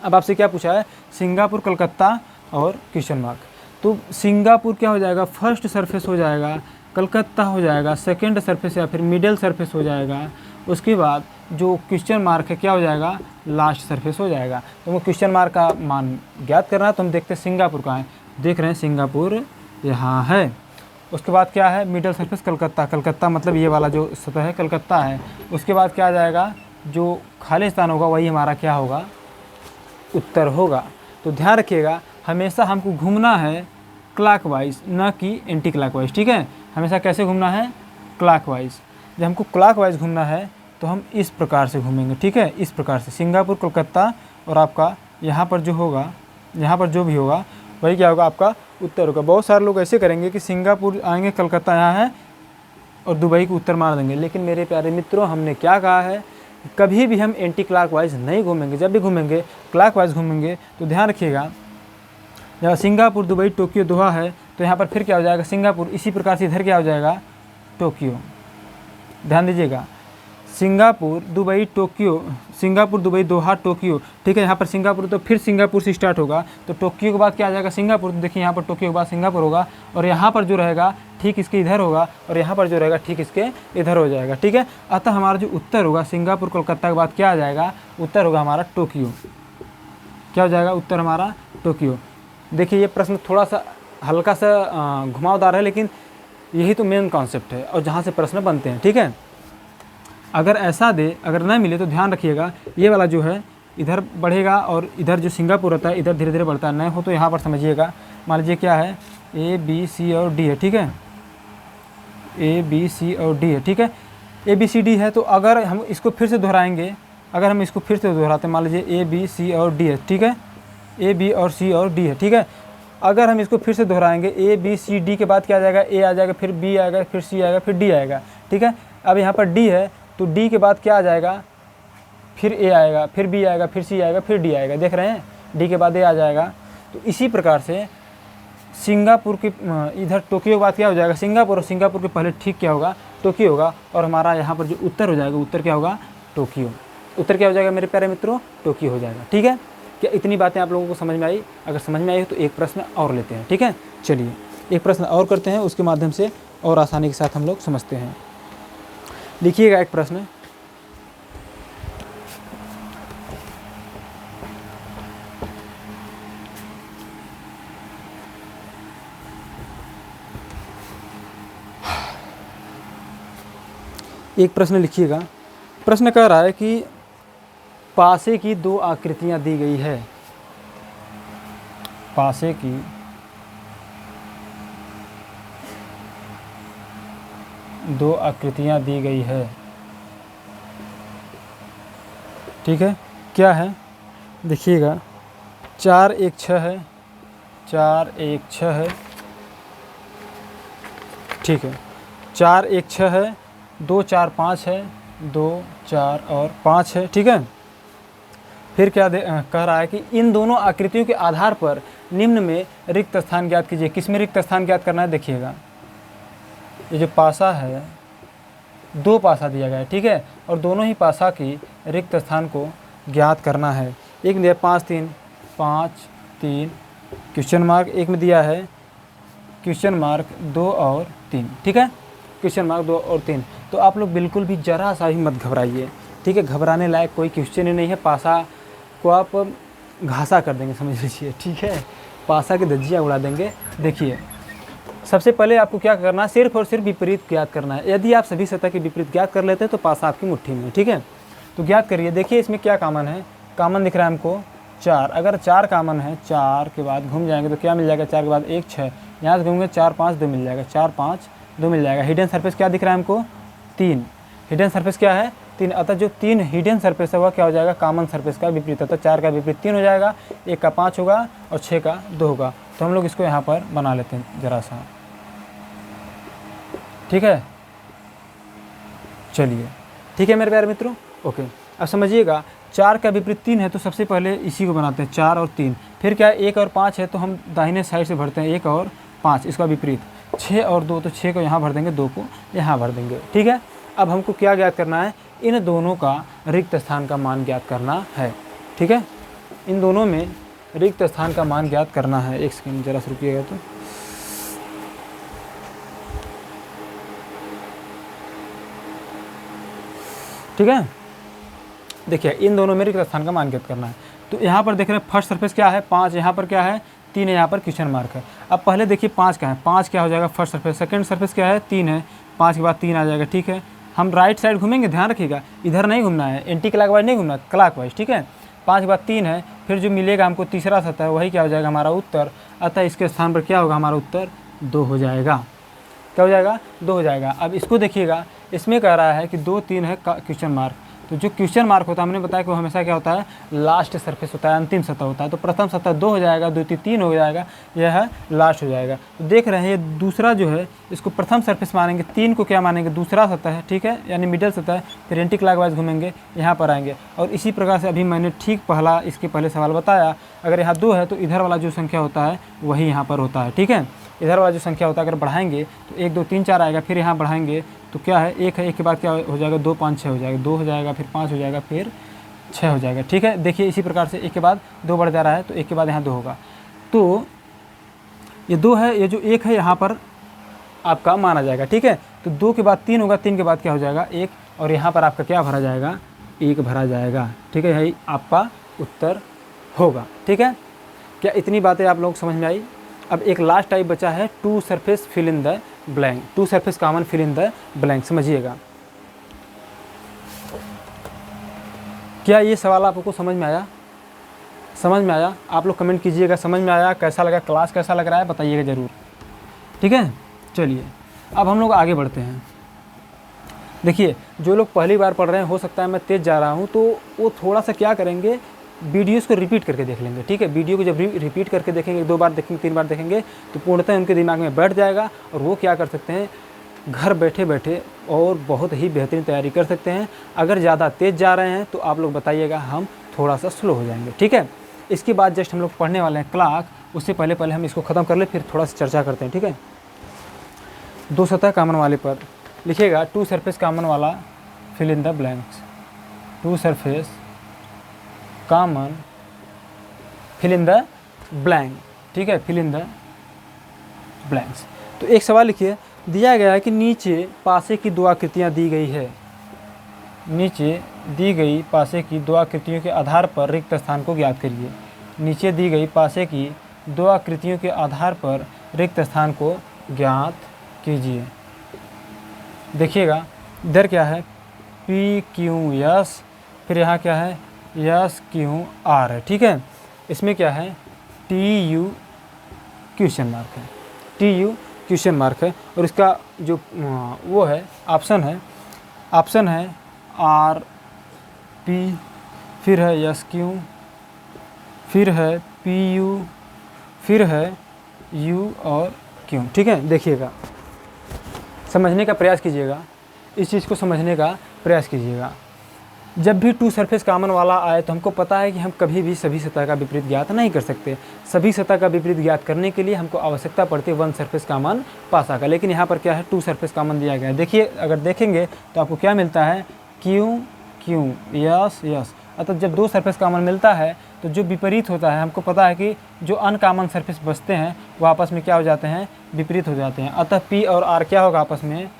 S1: अब आपसे क्या पूछा है, सिंगापुर, कलकत्ता और क्वेश्चन मार्क। तो सिंगापुर क्या हो जाएगा, फर्स्ट सरफेस हो जाएगा, कलकत्ता हो जाएगा सेकंड सरफेस या फिर मिडिल सरफेस हो जाएगा। उसके बाद जो क्वेश्चन मार्क है क्या हो जाएगा, लास्ट सरफेस हो जाएगा। तो वो क्वेश्चन मार्क का मान ज्ञात करना है, तो हम देखते हैं सिंगापुर कहाँ है, देख रहे हैं सिंगापुर यहाँ है। उसके बाद क्या है, मिडिल सरफेस कलकत्ता, कलकत्ता मतलब ये वाला जो सतह है कलकत्ता है। उसके बाद क्या आ जाएगा, जो खाली स्थान होगा वही हमारा क्या होगा, उत्तर होगा। तो ध्यान रखिएगा, हमेशा हमको घूमना है क्लॉकवाइज, न कि एंटी क्लॉकवाइज। ठीक है, हमेशा कैसे घूमना है, क्लॉकवाइज। जब हमको क्लॉकवाइज घूमना है तो हम इस प्रकार से घूमेंगे। ठीक है, इस प्रकार से सिंगापुर, कलकत्ता और आपका यहाँ पर जो होगा, यहाँ पर जो भी होगा वही क्या होगा, आपका उत्तर होगा। बहुत सारे लोग ऐसे करेंगे कि सिंगापुर आएंगे, कलकत्ता यहाँ है और दुबई को उत्तर मार देंगे। लेकिन मेरे प्यारे मित्रों, हमने क्या कहा है, कभी भी हम एंटी क्लॉकवाइज नहीं घूमेंगे। जब भी घूमेंगे क्लॉकवाइज घूमेंगे। तो ध्यान रखिएगा, जब सिंगापुर, दुबई, टोक्यो, दोहा है, तो यहाँ पर फिर क्या हो जाएगा, सिंगापुर। इसी प्रकार से इधर क्या हो जाएगा, टोक्यो। ध्यान दीजिएगा, Singapore, Dubai, Tokyo, Singapore, Dubai, Doha, Tokyo. ठीक है, यहाँ पर सिंगापुर, तो फिर सिंगापुर से स्टार्ट होगा, तो टोक्यो के बाद क्या आ जाएगा, सिंगापुर। तो देखिए यहाँ पर टोक्यो के बाद सिंगापुर होगा, और यहाँ पर जो रहेगा ठीक इसके इधर होगा, और यहाँ पर जो रहेगा ठीक इसके इधर हो जाएगा। ठीक है, अतः हमारा जो उत्तर होगा, सिंगापुर, कोलकाता के बाद क्या आ जाएगा, उत्तर होगा हमारा टोक्यो। क्या हो जाएगा, उत्तर हमारा टोक्यो। देखिए ये प्रश्न थोड़ा सा हल्का सा घुमावदार है, लेकिन यही तो मेन कॉन्सेप्ट है और जहाँ से प्रश्न बनते हैं। ठीक है, अगर ऐसा दे, अगर ना मिले तो ध्यान रखिएगा, ये वाला जो है इधर बढ़ेगा और इधर जो सिंगापुर होता है इधर धीरे धीरे बढ़ता है। नहीं हो तो यहाँ पर समझिएगा, मान लीजिए क्या है, ए बी सी और डी है। ठीक है, ए बी सी और डी है। ठीक है, ए बी सी डी है, तो अगर हम इसको फिर से दोहराएंगे, अगर हम इसको फिर से दोहराते हैं, मान लीजिए ए बी सी और डी है। ठीक है, ए बी और सी और डी है। ठीक है, अगर हम इसको फिर से दोहराएंगे, ए बी सी डी के बाद क्या आ जाएगा, ए आ जाएगा, फिर बी आएगा, फिर सी आएगा, फिर डी आएगा। ठीक है, अब यहाँ पर डी है, तो डी के बाद क्या आ जाएगा, फिर ए आएगा, फिर बी आएगा, फिर सी आएगा, फिर डी आएगा। देख रहे हैं, डी के बाद ए आ जाएगा। तो इसी प्रकार से सिंगापुर के इधर टोक्यो के बाद क्या हो जाएगा, सिंगापुर, और सिंगापुर के पहले ठीक क्या होगा, टोक्यो होगा, और हमारा यहाँ पर जो उत्तर हो जाएगा, उत्तर क्या होगा, टोक्यो। उत्तर क्या हो जाएगा मेरे प्यारे मित्रों, टोक्यो हो जाएगा। ठीक है, क्या इतनी बातें आप लोगों को समझ में आई? अगर समझ में आई तो एक प्रश्न और लेते हैं। ठीक है, चलिए एक प्रश्न और करते हैं, उसके माध्यम से और आसानी के साथ हम लोग समझते हैं। लिखिएगा एक प्रश्न, एक प्रश्न लिखिएगा। प्रश्न कह रहा है कि पासे की दो आकृतियां दी गई है, पासे की दो आकृतियां दी गई है। ठीक है, क्या है देखिएगा, 4 1 6 है, 4 1 6 है। ठीक है, 4 1 6 है, 2 4 5 है, 2 4 और 5 है। ठीक है, फिर क्या कह रहा है कि इन दोनों आकृतियों के आधार पर निम्न में रिक्त स्थान ज्ञात कीजिए। किस में रिक्त स्थान ज्ञात करना है, देखिएगा ये जो पासा है, 2 पासा दिया गया है। ठीक है, और दोनों ही पासा की रिक्त स्थान को ज्ञात करना है। एक में दिया 5 3 5 3 क्वेश्चन मार्क, एक में दिया है क्वेश्चन मार्क 2 और 3, ठीक है, क्वेश्चन मार्क 2 और 3। तो आप लोग बिल्कुल भी ज़रा सा भी मत घबराइए, ठीक है, घबराने लायक कोई क्वेश्चन ही नहीं है। पासा को आप घासा कर देंगे समझ लीजिए, ठीक है, पासा की धज्जियाँ उड़ा देंगे। देखिए सबसे पहले आपको क्या करना है, सिर्फ और सिर्फ विपरीत ज्ञात करना है। यदि आप सभी सतह के विपरीत ज्ञात कर लेते हैं तो पासा आपकी मुट्ठी में है, ठीक है। तो ज्ञात करिए। देखिए इसमें क्या कॉमन है, कॉमन दिख रहा है हमको 4। अगर 4 कॉमन है, 4 के बाद घूम जाएंगे तो क्या मिल जाएगा, 4 के बाद 1 6, यहाँ से घूमेंगे 4 5 2 मिल जाएगा, 4 5 2 मिल जाएगा। हिडन सरफेस क्या दिख रहा है हमको, 3। हिडन सरफेस क्या है, 3। अतः जो 3 हिडन सरफेस है वह क्या हो जाएगा, कॉमन सरफेस का विपरीत। अतः 4 का विपरीत 3 हो जाएगा, 1 का 5 होगा और 6 का 2 होगा। तो हम लोग इसको यहाँ पर बना लेते हैं ज़रा सा, ठीक है। चलिए ठीक है मेरे प्यारे मित्रों, ओके। अब समझिएगा 4 का विपरीत 3 है तो सबसे पहले इसी को बनाते हैं, 4 और 3। फिर क्या है 1 और 5 है तो हम दाहिने साइड से भरते हैं 1 और 5, इसका विपरीत। 6 और 2 तो 6 को यहाँ भर देंगे, 2 को यहाँ भर देंगे, ठीक है। अब हमको क्या ज्ञात करना है, इन दोनों का रिक्त स्थान का मान ज्ञात करना है, ठीक है। इन दोनों में रिक्त स्थान का मान ज्ञात करना है। एक सेकंड जरा सा रुकिएगा। तो ठीक है, देखिए इन दोनों में रिक्त स्थान का मान ज्ञात करना है। तो यहाँ पर देख रहे हैं फर्स्ट सरफेस क्या है 5, यहाँ पर क्या है 3 है, यहाँ पर क्वेश्चन मार्क है। अब पहले देखिए 5 का है, 5 क्या हो जाएगा फर्स्ट सरफेस। सेकंड सरफेस क्या है 3 है, 5 के बाद 3 आ जाएगा, ठीक है। हम राइट साइड घूमेंगे, ध्यान रखिएगा इधर नहीं घूमना है, एंटी क्लॉकवाइज नहीं घूमना, क्लॉकवाइज, ठीक है। 5 के बाद 3 है, फिर जो मिलेगा हमको तीसरा सतह वही क्या हो जाएगा हमारा उत्तर। अतः इसके स्थान पर क्या होगा, हमारा उत्तर 2 हो जाएगा। क्या हो जाएगा, 2 हो जाएगा। अब इसको देखिएगा, इसमें कह रहा है कि 2 3 है क्वेश्चन मार्क। तो जो क्वेश्चन मार्क होता है हमने बताया कि वो हमेशा क्या होता है, लास्ट सरफेस होता है, अंतिम सतह होता है। तो प्रथम सतह 2 हो जाएगा, द्वितीय 3 हो जाएगा, यह है लास्ट हो जाएगा। तो देख रहे हैं ये दूसरा जो है इसको प्रथम सरफेस मानेंगे, 3 को क्या मानेंगे, दूसरा सतह है, ठीक है, यानी मिडल सतह है। फिर एंटी क्लॉकवाइज घूमेंगे, यहाँ पर आएंगे। और इसी प्रकार से अभी मैंने ठीक पहला इसके पहले सवाल बताया, अगर यहाँ 2 है तो इधर वाला जो संख्या होता है वही यहाँ पर होता है, ठीक है। इधर वाला जो संख्या होता है अगर बढ़ाएंगे तो 1 2 3 4 आएगा, फिर यहाँ बढ़ाएंगे तो क्या है 1 है, 1 के बाद क्या हो जाएगा 2 5 6 हो जाएगा, 2 हो जाएगा, फिर 5 हो जाएगा, फिर 6 हो जाएगा, ठीक है। देखिए इसी प्रकार से 1 के बाद 2 बढ़ जा रहा है तो 1 के बाद यहाँ 2 होगा। तो ये 2 है, ये जो 1 है यहाँ पर आपका माना जाएगा, ठीक है। तो 2 के बाद 3 होगा, 3 के बाद क्या हो जाएगा 1, और यहाँ पर आपका क्या भरा जाएगा 1 भरा जाएगा, ठीक है। यही आपका उत्तर होगा, ठीक है। क्या इतनी बातें आप लोग समझ में आई। अब एक लास्ट टाइप बचा है, 2 surface fill in the blank, 2 surface common fill in the blank. समझिएगा, क्या ये सवाल आपको समझ में आया, समझ में आया? आप लोग कमेंट कीजिएगा समझ में आया, कैसा लगा, क्लास कैसा लग रहा है बताइएगा ज़रूर, ठीक है। चलिए अब हम लोग आगे बढ़ते हैं। देखिए जो लोग पहली बार पढ़ रहे हैं, हो सकता है मैं तेज़ जा रहा हूँ, तो वो थोड़ा सा क्या करेंगे, वीडियोस को रिपीट करके देख लेंगे, ठीक है। वीडियो को जब रिपीट करके देखेंगे, 2 बार देखेंगे, 3 बार देखेंगे, तो पूर्णतः उनके दिमाग में बैठ जाएगा और वो क्या कर सकते हैं, घर बैठे बैठे और बहुत ही बेहतरीन तैयारी कर सकते हैं। अगर ज़्यादा तेज़ जा रहे हैं तो आप लोग बताइएगा, हम थोड़ा सा स्लो हो जाएंगे, ठीक है। इसके बाद जस्ट हम लोग पढ़ने वाले हैं क्लॉक, उससे पहले हम इसको ख़त्म कर ले, फिर थोड़ा सा चर्चा करते हैं, ठीक है। 2 सतह कॉमन वाले पर लिखिएगा, 2 सरफेस कॉमन वाला fill in the blanks, 2 surface common fill in the blank, ठीक है, फिल इन द ब्लैंक्स। तो एक सवाल लिखिए, दिया गया है कि नीचे पासे की 2 आकृतियाँ दी गई है, नीचे दी गई पासे की 2 आकृतियों के आधार पर रिक्त स्थान को ज्ञात करिए। नीचे दी गई पासे की 2 आकृतियों के आधार पर रिक्त स्थान को ज्ञात कीजिए। देखिएगा इधर क्या है PQS, फिर यहाँ क्या है SQR है, ठीक है। इसमें क्या है TU क्वेश्चन मार्क है, TU क्वेश्चन मार्क है। और इसका जो वो है ऑप्शन है RP, फिर है SQ, फिर है PU, फिर है U और Q, ठीक है। देखिएगा समझने का प्रयास कीजिएगा, इस चीज़ को समझने का प्रयास कीजिएगा। जब भी 2 सरफेस कॉमन वाला आए तो हमको पता है कि हम कभी भी सभी सतह का विपरीत ज्ञात नहीं कर सकते। सभी सतह का विपरीत ज्ञात करने के लिए हमको आवश्यकता पड़ती है 1 सरफेस कॉमन पासा का। लेकिन यहाँ पर क्या है 2 सरफेस कॉमन दिया गया है। देखिए अगर देखेंगे तो आपको क्या मिलता है Q Q, यस यस। अतः जब दो सरफेस कॉमन मिलता है तो जो विपरीत होता है, हमको पता है कि जो अनकॉमन सरफेस बचते हैं वो आपस में क्या हो जाते हैं, विपरीत हो जाते हैं। अतः P और R क्या होगा आपस में,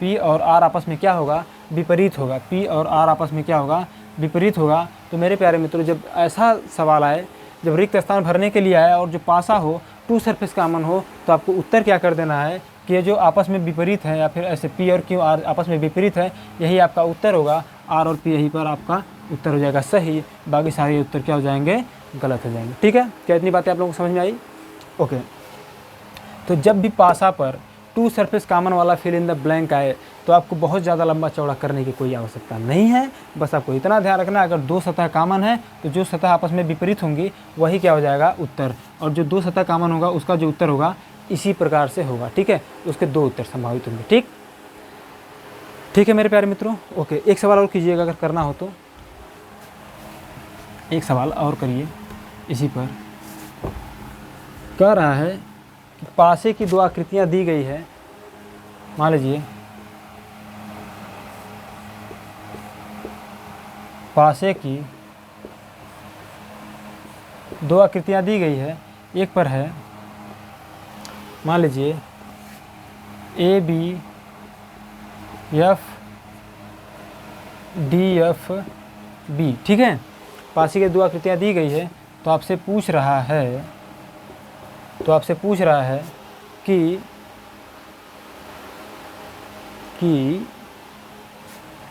S1: P और R आपस में क्या होगा, विपरीत होगा। P और R आपस में क्या होगा, विपरीत होगा। तो मेरे प्यारे मित्रों, जब ऐसा सवाल आए, जब रिक्त स्थान भरने के लिए आए और जो पासा हो, टू सरफेस कॉमन हो, तो आपको उत्तर क्या कर देना है कि ये जो आपस में विपरीत है, या फिर ऐसे P और Q R आपस में विपरीत है, यही आपका उत्तर होगा। R और P यहीं पर आपका उत्तर हो जाएगा सही, बाकी सारे उत्तर क्या हो जाएंगे, गलत हो जाएंगे। ठीक है, क्या इतनी बातें आप लोगों को समझ में आई? ओके। तो जब भी पासा पर टू सरफेस कॉमन वाला फिल इन द ब्लैंक आए तो आपको बहुत ज़्यादा लंबा चौड़ा करने की कोई आवश्यकता नहीं है। बस आपको इतना ध्यान रखना है, अगर दो सतह कॉमन है तो जो सतह आपस में विपरीत होंगी वही क्या हो जाएगा, उत्तर। और जो दो सतह कॉमन होगा उसका जो उत्तर होगा इसी प्रकार से होगा। ठीक है, उसके दो उत्तर संभावित होंगे। ठीक, ठीक है मेरे प्यारे मित्रों। ओके, एक सवाल और कीजिएगा अगर करना हो तो, एक सवाल और करिए। इसी पर कह रहा है कि पासे की दो आकृतियां दी गई है। मान लीजिए पासे की दो आकृतियां दी गई है। एक पर है, मान लीजिए ABF DFB। ठीक है, पासे की दो आकृतियां दी गई है तो आपसे पूछ रहा है, कि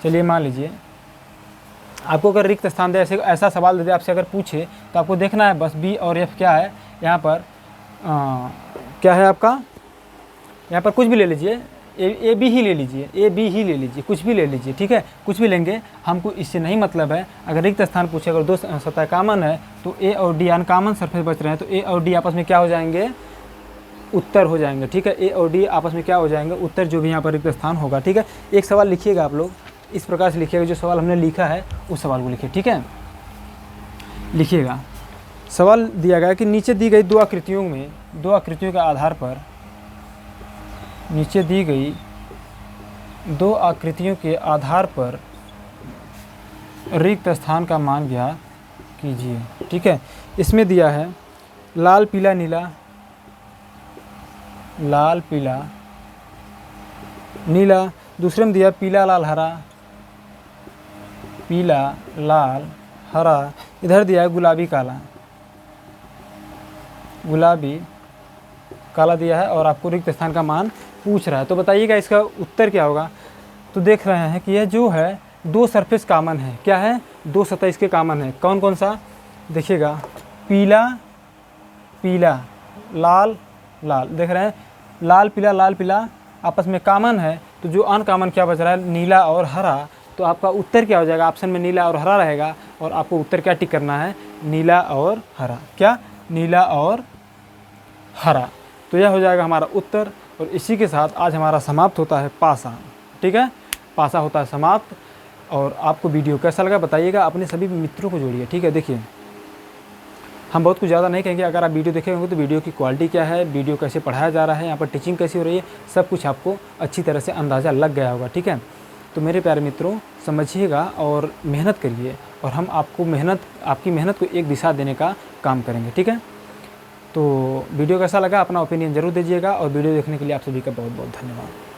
S1: चलिए मान लीजिए आपको अगर रिक्त स्थान दे, ऐसा सवाल दे दे आपसे, अगर पूछे तो आपको देखना है बस B और F क्या है। यहाँ पर क्या है आपका, यहाँ पर कुछ भी ले लीजिए, AB ही ले लीजिए, AB ही ले लीजिए, कुछ भी ले लीजिए। ठीक है, कुछ भी लेंगे, हमको इससे नहीं मतलब है। अगर रिक्त स्थान पूछे, अगर दो सतह कॉमन है तो A और D अनकॉमन सरफेस बच रहे हैं तो A और D आपस में क्या हो जाएंगे, उत्तर हो जाएंगे। ठीक है, A और D आपस में क्या हो जाएंगे, उत्तर, जो भी यहाँ पर रिक्त स्थान होगा। ठीक है, एक सवाल लिखिएगा आप लोग, इस प्रकार से लिखिएगा, जो सवाल हमने लिखा है उस सवाल को लिखिए। ठीक है, लिखिएगा। सवाल दिया गया कि नीचे दी गई दो आकृतियों में, दो आकृतियों के आधार पर, नीचे दी गई दो आकृतियों के आधार पर रिक्त स्थान का मान ज्ञात कीजिए। ठीक है, इसमें दिया है लाल पीला नीला, लाल पीला नीला। दूसरे में दिया पीला लाल हरा, पीला लाल हरा। इधर दिया है गुलाबी काला, गुलाबी काला दिया है और आपको रिक्त स्थान का मान पूछ रहा है। तो बताइएगा इसका उत्तर क्या होगा। तो देख रहे हैं कि यह जो है दो सरफेस कॉमन है। क्या है, दो सतह इसके कॉमन है। कौन कौन सा, देखिएगा, पीला पीला, लाल लाल। देख रहे हैं लाल पीला आपस में कॉमन है, तो जो अनकॉमन क्या बच रहा है, नीला और हरा। तो आपका उत्तर क्या हो जाएगा, ऑप्शन में नीला और हरा रहेगा, और आपको उत्तर क्या टिक करना है, नीला और हरा। क्या, नीला और हरा। तो यह हो जाएगा हमारा उत्तर। और इसी के साथ आज हमारा समाप्त होता है पासा। ठीक है, पासा होता है समाप्त। और आपको वीडियो कैसा लगा बताइएगा, अपने सभी मित्रों को जोड़िए। ठीक है, देखिए हम बहुत कुछ ज़्यादा नहीं कहेंगे। अगर आप वीडियो देखे होंगे तो वीडियो की क्वालिटी क्या है, वीडियो कैसे पढ़ाया जा रहा है, यहाँ पर टीचिंग कैसी हो रही है, सब कुछ आपको अच्छी तरह से अंदाज़ा लग गया होगा। ठीक है, तो मेरे प्यारे मित्रों समझिएगा और मेहनत करिए, और हम आपको आपकी मेहनत को एक दिशा देने का काम करेंगे। ठीक है, तो वीडियो कैसा लगा अपना ओपिनियन ज़रूर दीजिएगा, और वीडियो देखने के लिए आप सभी का बहुत बहुत धन्यवाद।